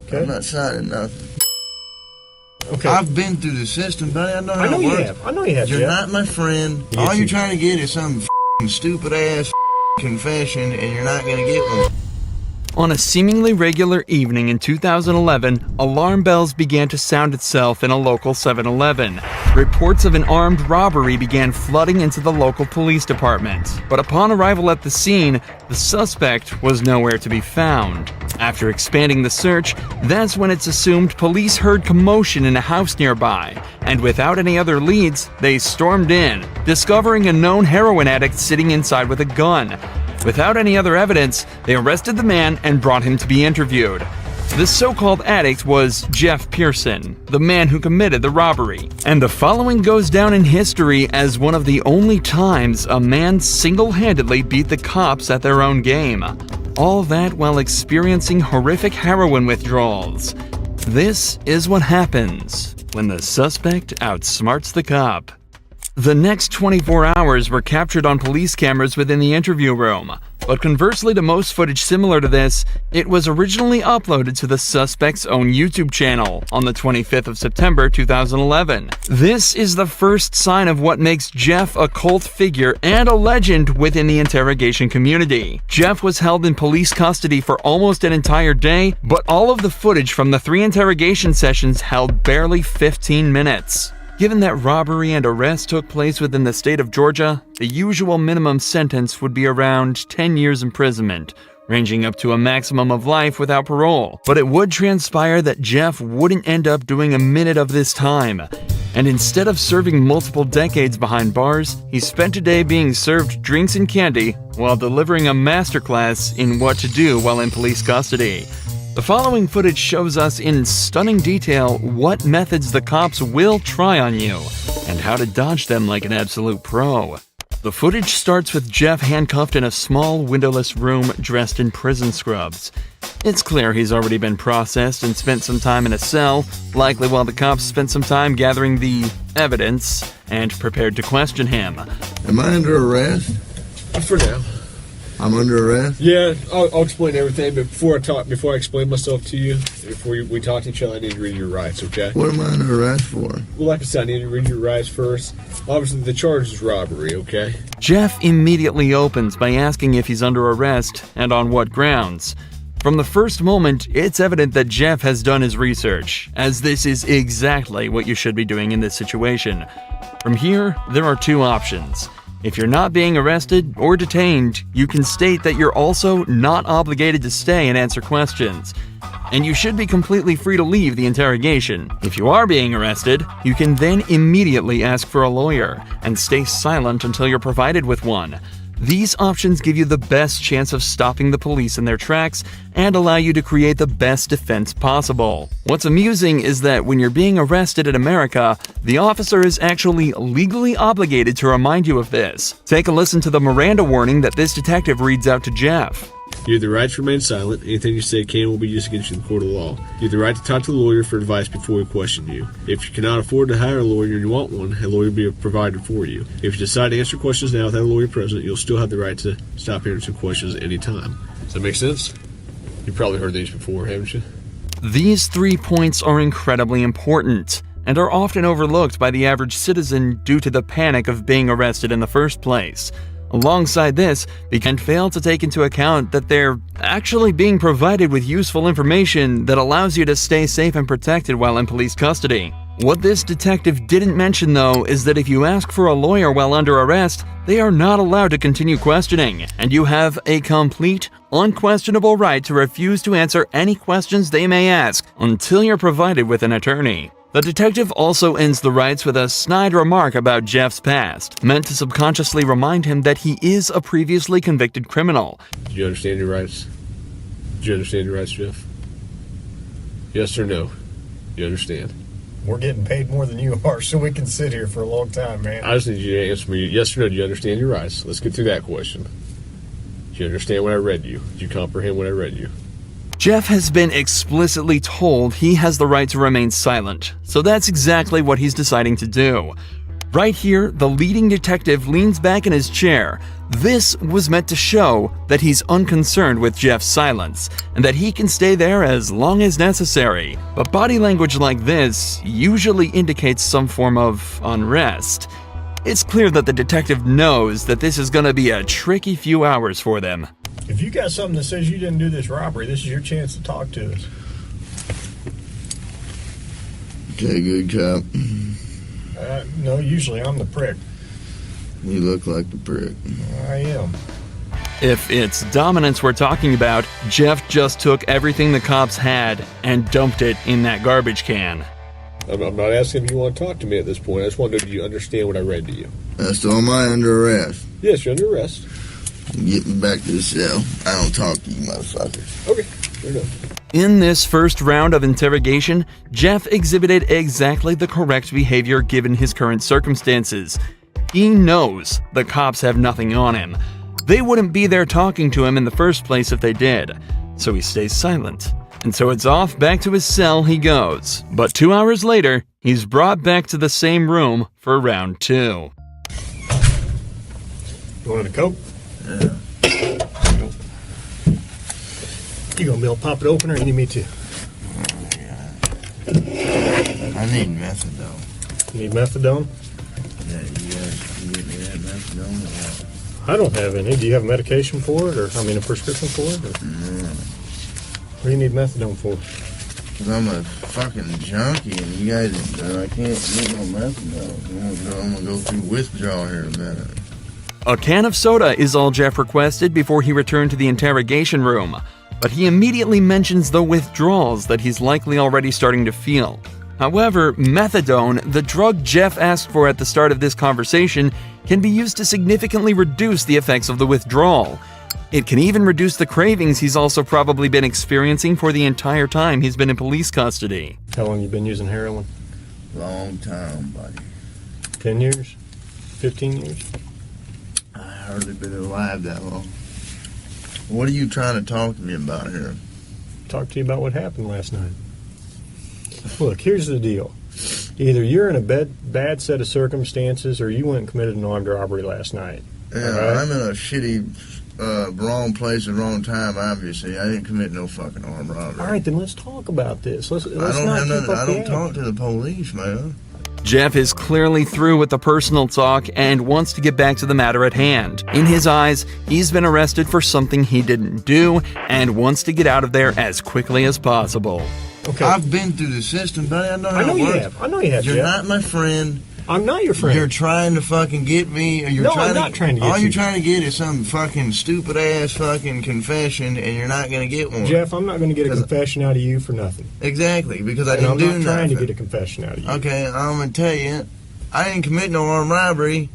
Okay. I'm not signing nothing. Okay. I've been through the system, buddy. I know how I know it you works. have. I know you have. You're Jeff. not my friend. Yes, All you you're trying to get is some stupid ass confession, and you're not gonna get one. On a seemingly regular evening in 2011, alarm bells began to sound itself in a local 7-Eleven. Reports of an armed robbery began flooding into the local police department. But upon arrival at the scene, the suspect was nowhere to be found. After expanding the search, that's when it's assumed police heard commotion in a house nearby, and without any other leads, they stormed in, discovering a known heroin addict sitting inside with a gun. Without any other evidence, they arrested the man and brought him to be interviewed. This so-called addict was Jeff Pearson, the man who committed the robbery. And the following goes down in history as one of the only times a man single-handedly beat the cops at their own game. All that while experiencing horrific heroin withdrawals. This is what happens when the suspect outsmarts the cop. The next 24 hours were captured on police cameras within the interview room, but conversely to most footage similar to this, it was originally uploaded to the suspect's own YouTube channel on the 25th of September 2011. This is the first sign of what makes Jeff a cult figure and a legend within the interrogation community. Jeff was held in police custody for almost an entire day, but all of the footage from the 3 interrogation sessions held barely 15 minutes. Given that robbery and arrest took place within the state of Georgia, the usual minimum sentence would be around 10 years imprisonment, ranging up to a maximum of life without parole. But it would transpire that Jeff wouldn't end up doing a minute of this time. And instead of serving multiple decades behind bars, he spent a day being served drinks and candy while delivering a masterclass in what to do while in police custody. The following footage shows us in stunning detail what methods the cops will try on you, and how to dodge them like an absolute pro. The footage starts with Jeff handcuffed in a small, windowless room dressed in prison scrubs. It's clear he's already been processed and spent some time in a cell, likely while the cops spent some time gathering the evidence and prepared to question him. Am I under arrest? For now. I'm under arrest? Yeah, I'll explain everything, but before I explain myself to you, before we talk to each other, I need to read your rights, okay? What am I under arrest for? Well, like I said, I need to read your rights first. Obviously, the charge is robbery, okay? Jeff immediately opens by asking if he's under arrest and on what grounds. From the first moment, it's evident that Jeff has done his research, as this is exactly what you should be doing in this situation. From here, there are 2 options. If you're not being arrested or detained, you can state that you're also not obligated to stay and answer questions, and you should be completely free to leave the interrogation. If you are being arrested, you can then immediately ask for a lawyer and stay silent until you're provided with one. These options give you the best chance of stopping the police in their tracks and allow you to create the best defense possible. What's amusing is that when you're being arrested in America, the officer is actually legally obligated to remind you of this. Take a listen to the Miranda warning that this detective reads out to Jeff. You have the right to remain silent. Anything you say can will be used against you in the court of law. You have the right to talk to a lawyer for advice before we question you. If you cannot afford to hire a lawyer and you want one, a lawyer will be provided for you. If you decide to answer questions now without a lawyer present, you'll still have the right to stop answering questions at any time. Does that make sense? You've probably heard these before, haven't you? These 3 points are incredibly important and are often overlooked by the average citizen due to the panic of being arrested in the first place. Alongside this, we can fail to take into account that they're actually being provided with useful information that allows you to stay safe and protected while in police custody. What this detective didn't mention, though, is that if you ask for a lawyer while under arrest, they are not allowed to continue questioning, and you have a complete, unquestionable right to refuse to answer any questions they may ask until you're provided with an attorney. The detective also ends the rights with a snide remark about Jeff's past, meant to subconsciously remind him that he is a previously convicted criminal. Do you understand your rights? Do you understand your rights, Jeff? Yes or no? You understand? We're getting paid more than you are, so we can sit here for a long time, man. I just need you to answer me yes or no. Do you understand your rights? Let's get through that question. Do you understand what I read you? Do you comprehend what I read you? Jeff has been explicitly told he has the right to remain silent, so that's exactly what he's deciding to do. Right here, the leading detective leans back in his chair. This was meant to show that he's unconcerned with Jeff's silence, and that he can stay there as long as necessary. But body language like this usually indicates some form of unrest. It's clear that the detective knows that this is gonna be a tricky few hours for them. If you got something that says you didn't do this robbery, this is your chance to talk to us. Okay, good cop. No, usually I'm the prick. You look like the prick. I am. If it's dominance we're talking about, Jeff just took everything the cops had and dumped it in that garbage can. I'm not asking if you want to talk to me at this point. I just wanted to understand what I read to you. So am I under arrest? Yes, you're under arrest. Get me back to the cell. I don't talk to you motherfuckers. Okay, fair enough. In this first round of interrogation, Jeff exhibited exactly the correct behavior given his current circumstances. He knows the cops have nothing on him. They wouldn't be there talking to him in the first place if they did, so he stays silent. And so it's off back to his cell he goes. But 2 hours later, he's brought back to the same room for round 2. You wanted a Coke? Yeah. You gonna be able to pop it open, or you need me to? I need methadone. You need methadone? Yeah, you guys can get me that methadone or what? I don't have any. Do you have a medication for it, or a prescription for it? Or? No. What do you need methadone for? Because I'm a fucking junkie and you guys, I can't get no methadone. I'm going to go through withdrawal here in a minute. A can of soda is all Jeff requested before he returned to the interrogation room. But he immediately mentions the withdrawals that he's likely already starting to feel. However, methadone, the drug Jeff asked for at the start of this conversation, can be used to significantly reduce the effects of the withdrawal. It can even reduce the cravings he's also probably been experiencing for the entire time he's been in police custody. How long you been using heroin? Long time, buddy. 10 years? 15 years? I hardly been alive that long. What are you trying to talk to me about here? Talk to you about what happened last night. Look, here's the deal. Either you're in a bad set of circumstances, or you went and committed an armed robbery last night. Yeah, right? I'm in a shitty, wrong place at the wrong time, obviously. I didn't commit no fucking armed robbery. All right, then let's talk about this. Let's I not don't keep up the talk act. to the police, man. Jeff is clearly through with the personal talk and wants to get back to the matter at hand. In his eyes, he's been arrested for something he didn't do and wants to get out of there as quickly as possible. Okay. I've been through the system, buddy. I know how it works. you have. I know you have, You're Jeff. not my friend. I'm not your friend. You're trying to fucking get me. Or you're No, trying I'm not trying to get all you. you're trying to get is some fucking stupid ass fucking confession, and you're not going to get one. Jeff, I'm not going to get a confession out of you for nothing. Exactly, because I And didn't I'm do not nothing. trying to get a confession out of you. Okay, I'm going to tell you, I didn't commit no armed robbery,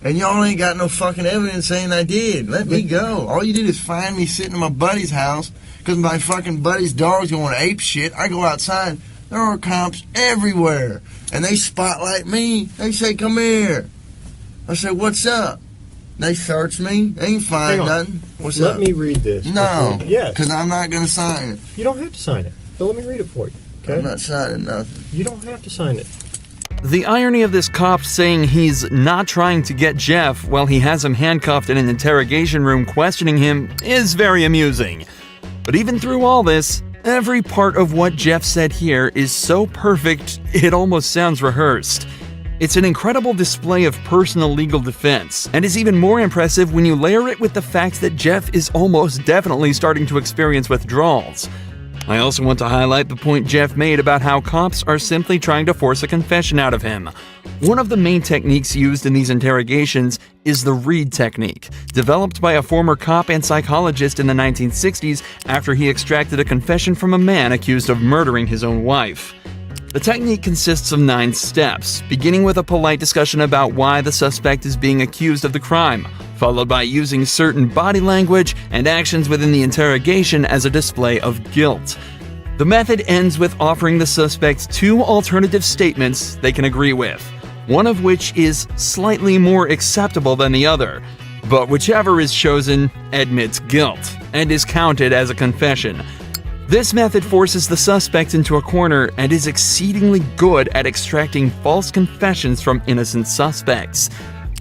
and y'all ain't got no fucking evidence saying I did. Let me go. All you did is find me sitting in my buddy's house because my fucking buddy's dog's going ape shit. I go outside. There are cops everywhere, and they spotlight me. They say, "Come here." I say, "What's up?" They search me. They ain't find Hang on. nothing. What's Let up? me read this. No. Yes. Because I'm not going to sign it. You don't have to sign it. But let me read it for you. Okay? I'm not signing nothing. You don't have to sign it. The irony of this cop saying he's not trying to get Jeff while he has him handcuffed in an interrogation room questioning him is very amusing. But even through all this, every part of what Jeff said here is so perfect it almost sounds rehearsed. It's an incredible display of personal legal defense, and is even more impressive when you layer it with the fact that Jeff is almost definitely starting to experience withdrawals. I also want to highlight the point Jeff made about how cops are simply trying to force a confession out of him. One of the main techniques used in these interrogations is the Reid technique, developed by a former cop and psychologist in the 1960s after he extracted a confession from a man accused of murdering his own wife. The technique consists of 9 steps, beginning with a polite discussion about why the suspect is being accused of the crime, followed by using certain body language and actions within the interrogation as a display of guilt. The method ends with offering the suspect 2 alternative statements they can agree with, one of which is slightly more acceptable than the other, but whichever is chosen admits guilt and is counted as a confession. This method forces the suspect into a corner and is exceedingly good at extracting false confessions from innocent suspects.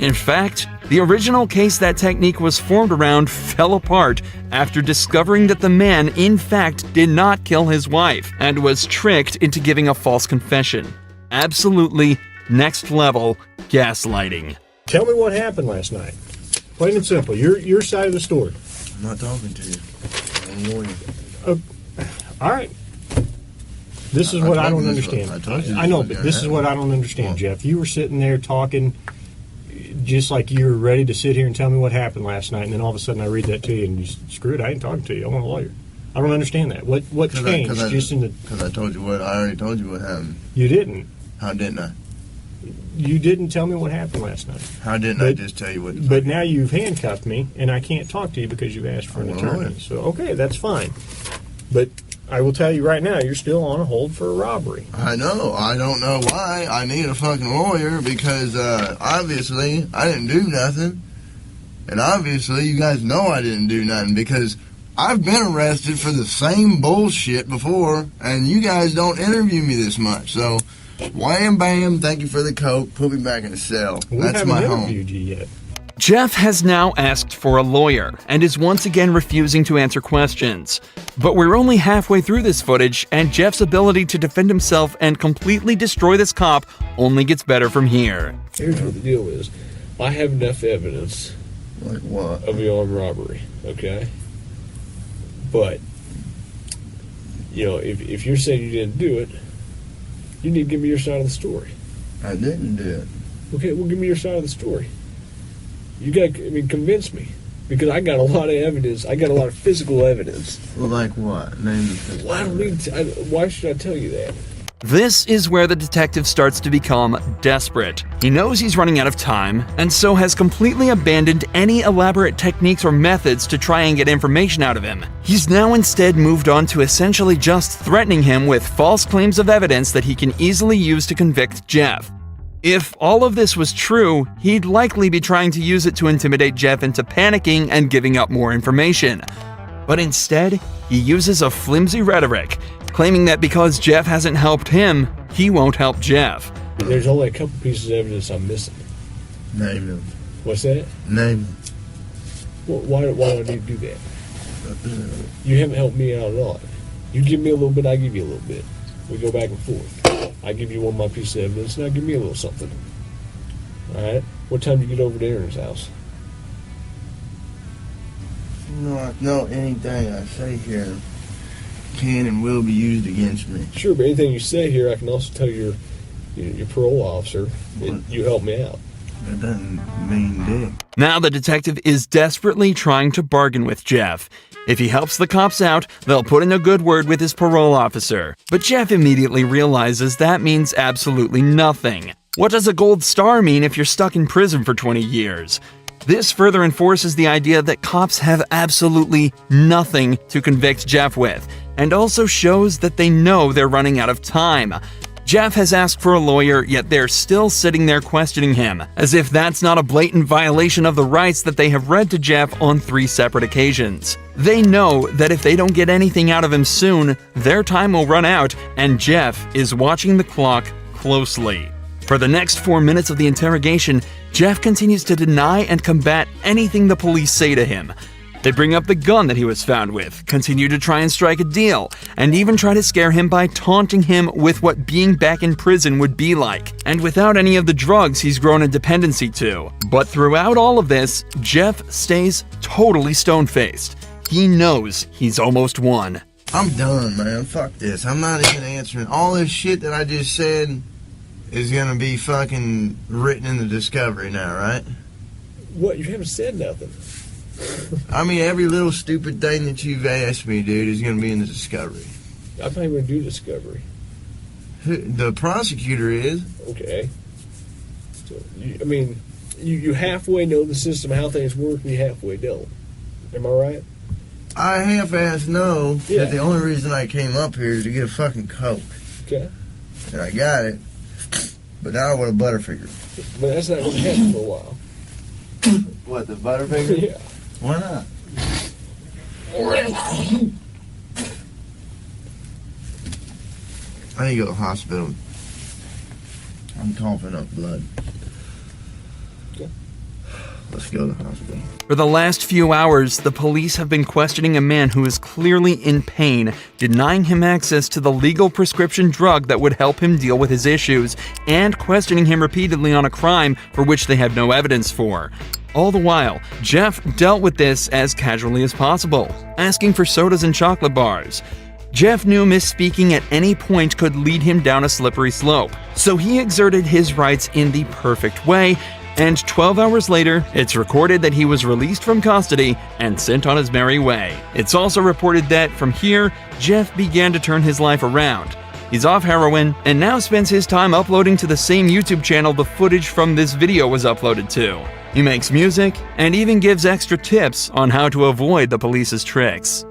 In fact, the original case that technique was formed around fell apart after discovering that the man, in fact, did not kill his wife and was tricked into giving a false confession. Absolutely next level gaslighting. Tell me what happened last night. Plain and simple. Your side of the story. I'm not talking to you. I'm a lawyer. All right. This is what I don't understand. I know, but this is what I don't understand, Jeff. You were sitting there talking just like you were ready to sit here and tell me what happened last night, and then all of a sudden I read that to you, and you screw it, I ain't talking to you. I want a lawyer. I don't understand that. What changed? Because I told you what. I already told you what happened. You didn't. How didn't I? You didn't tell me what happened last night. How didn't I just tell you what? But now you've handcuffed me, and I can't talk to you because you've asked for an attorney. So okay, that's fine. But I will tell you right now, you're still on a hold for a robbery. I know. I don't know why. I need a fucking lawyer because obviously I didn't do nothing. And obviously you guys know I didn't do nothing because I've been arrested for the same bullshit before and you guys don't interview me this much. So, wham bam, thank you for the coke, put me back in the cell. That's my home. We haven't interviewed you yet. Jeff has now asked for a lawyer and is once again refusing to answer questions. But we're only halfway through this footage, and Jeff's ability to defend himself and completely destroy this cop only gets better from here. Here's what the deal is. I have enough evidence Like what? of the armed robbery, okay? But, you know, if you're saying you didn't do it, you need to give me your side of the story. I didn't do it. Okay, well, give me your side of the story. You got to, convince me. Because I got a lot of evidence. I got a lot of physical evidence. Well, like what? Name the physical. Well, I don't need to, why should I tell you that? This is where the detective starts to become desperate. He knows he's running out of time, and so has completely abandoned any elaborate techniques or methods to try and get information out of him. He's now instead moved on to essentially just threatening him with false claims of evidence that he can easily use to convict Jeff. If all of this was true, he'd likely be trying to use it to intimidate Jeff into panicking and giving up more information. But instead, he uses a flimsy rhetoric, claiming that because Jeff hasn't helped him, he won't help Jeff. There's only a couple pieces of evidence I'm missing. Name them. What's that? Name them. Well, why do I need to do that? You haven't helped me out at all. You give me a little bit, I give you a little bit. We go back and forth. I give you one of my pieces of evidence, now give me a little something. Alright? What time do you get over to Aaron's house? No, anything I say here can and will be used against me. Sure, but anything you say here, I can also tell your parole officer that you helped me out. That doesn't mean dick. Now the detective is desperately trying to bargain with Jeff. If he helps the cops out, they'll put in a good word with his parole officer. But Jeff immediately realizes that means absolutely nothing. What does a gold star mean if you're stuck in prison for 20 years? This further enforces the idea that cops have absolutely nothing to convict Jeff with, and also shows that they know they're running out of time. Jeff has asked for a lawyer, yet they're still sitting there questioning him, as if that's not a blatant violation of the rights that they have read to Jeff on 3 separate occasions. They know that if they don't get anything out of him soon, their time will run out, and Jeff is watching the clock closely. For the next 4 minutes of the interrogation, Jeff continues to deny and combat anything the police say to him. They bring up the gun that he was found with, continue to try and strike a deal, and even try to scare him by taunting him with what being back in prison would be like, and without any of the drugs he's grown a dependency to. But throughout all of this, Jeff stays totally stone-faced. He knows he's almost won. I'm done, man. Fuck this. I'm not even answering. All this shit that I just said is gonna be fucking written in the discovery now, right? What? You haven't said nothing. I mean, every little stupid thing that you've asked me, dude, is going to be in the discovery. I'm not even going to do discovery. The prosecutor is. Okay. So, you halfway know the system, how things work, and you halfway don't. Am I right? I half-ass know Yeah. that the only reason I came up here is to get a fucking Coke. Okay. And I got it. But now I want a Butterfinger. But that's not going to happen for a while. What, the Butterfinger? Yeah. Why not? I need to go to the hospital. I'm coughing up blood. Let's go to the hospital. For the last few hours, the police have been questioning a man who is clearly in pain, denying him access to the legal prescription drug that would help him deal with his issues, and questioning him repeatedly on a crime for which they have no evidence for. All the while, Jeff dealt with this as casually as possible, asking for sodas and chocolate bars. Jeff knew misspeaking at any point could lead him down a slippery slope, so he exerted his rights in the perfect way, and 12 hours later, it's recorded that he was released from custody and sent on his merry way. It's also reported that from here, Jeff began to turn his life around. He's off heroin and now spends his time uploading to the same YouTube channel the footage from this video was uploaded to. He makes music and even gives extra tips on how to avoid the police's tricks.